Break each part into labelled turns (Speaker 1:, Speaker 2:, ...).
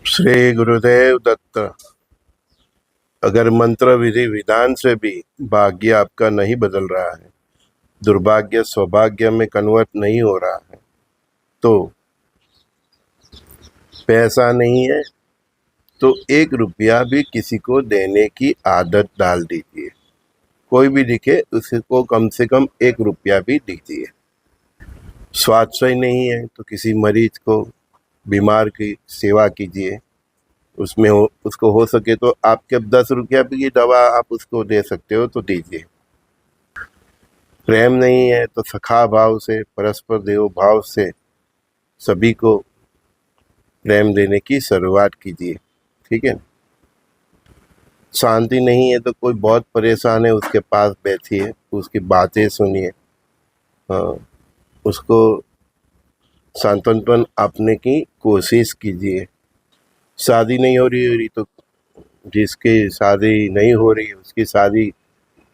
Speaker 1: श्री गुरुदेव दत्त। अगर मंत्र विधि विधान से भी भाग्य आपका नहीं बदल रहा है, दुर्भाग्य सौभाग्य में कन्वर्ट नहीं हो रहा है, तो पैसा नहीं है तो 1 रुपया भी किसी को देने की आदत डाल दीजिए। कोई भी दिखे उसको कम से कम 1 रुपया भी दीजिए। स्वास्थ्य नहीं है तो किसी मरीज को, बीमार की सेवा कीजिए। उसमें उसको हो सके तो आपके 10 रुपया की दवा आप उसको दे सकते हो तो दीजिए। प्रेम नहीं है तो सखा भाव से, परस्पर देव भाव से सभी को प्रेम देने की शुरुआत कीजिए। ठीक है। शांति नहीं है तो कोई बहुत परेशान है उसके पास बैठिए, उसकी बातें सुनिए, हाँ, उसको सांत्वना आपने की कोशिश कीजिए। शादी नहीं हो रही तो जिसकी शादी नहीं हो रही उसकी शादी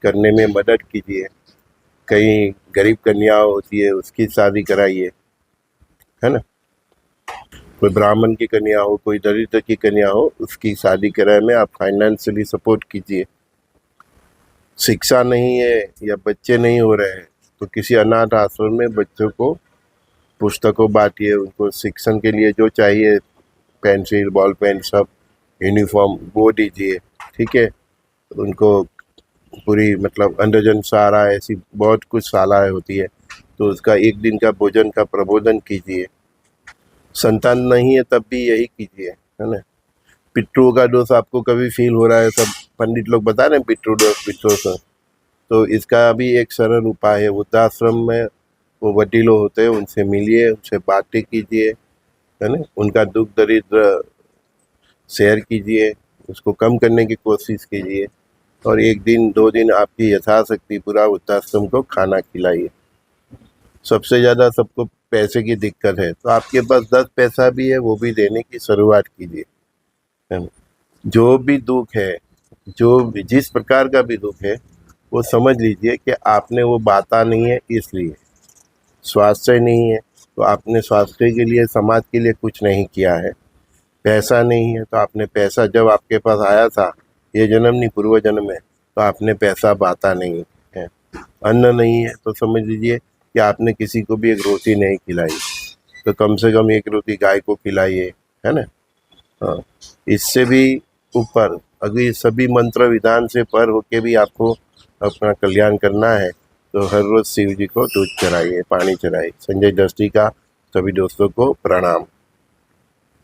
Speaker 1: करने में मदद कीजिए। कहीं गरीब कन्या होती है उसकी शादी कराइए, है ना। कोई ब्राह्मण की कन्या हो, कोई दरिद्र की कन्या हो, उसकी शादी कराए में आप फाइनेंशियली सपोर्ट कीजिए। शिक्षा नहीं है या बच्चे नहीं हो रहे हैं तो किसी अनाथ आश्रम में बच्चों को पुस्तकों बांटिए, उनको शिक्षण के लिए जो चाहिए पेंसिल, बॉल पेन, सब यूनिफॉर्म वो दीजिए। ठीक है। उनको पूरी मतलब अंडजन सारा ऐसी बहुत कुछ शालाएँ होती है तो उसका 1 दिन का भोजन का प्रबोधन कीजिए। संतान नहीं है तब भी यही कीजिए, है ना। पितरों का दोष आपको कभी फील हो रहा है, सब पंडित लोग बता रहे हैं पितरों तो इसका भी एक सरल उपाय है। वृद्धाश्रम में वो वडीलों होते हैं, उनसे मिलिए, उनसे बातें कीजिए, है ना। उनका दुख दरिद्र शेयर कीजिए, उसको कम करने की कोशिश कीजिए और 1 दिन 2 दिन आपकी यथाशक्ति पूरा वृद्धाश्रम को खाना खिलाइए। सबसे ज़्यादा सबको पैसे की दिक्कत है तो आपके पास 10 पैसा भी है वो भी देने की शुरुआत कीजिए, है ना। जो भी दुख है, जो भी जिस प्रकार का भी दुख है वो समझ लीजिए कि आपने वो बांटा नहीं है इसलिए। स्वास्थ्य नहीं है तो आपने स्वास्थ्य के लिए, समाज के लिए कुछ नहीं किया है। पैसा नहीं है तो आपने पैसा जब आपके पास आया था, ये जन्म नहीं पूर्व जन्म में, तो आपने पैसा बांटा नहीं है। अन्न नहीं है तो समझ लीजिए कि आपने किसी को भी 1 रोटी नहीं खिलाई, तो कम से कम 1 रोटी गाय को खिलाइए, है ना। हाँ, इससे भी ऊपर अगर ये सभी मंत्र विधान से पर होके भी आपको अपना कल्याण करना है तो हर रोज शिव जी को दूध चढ़ाइए, पानी चढ़ाइए। संजय दृष्टि का सभी दोस्तों को प्रणाम।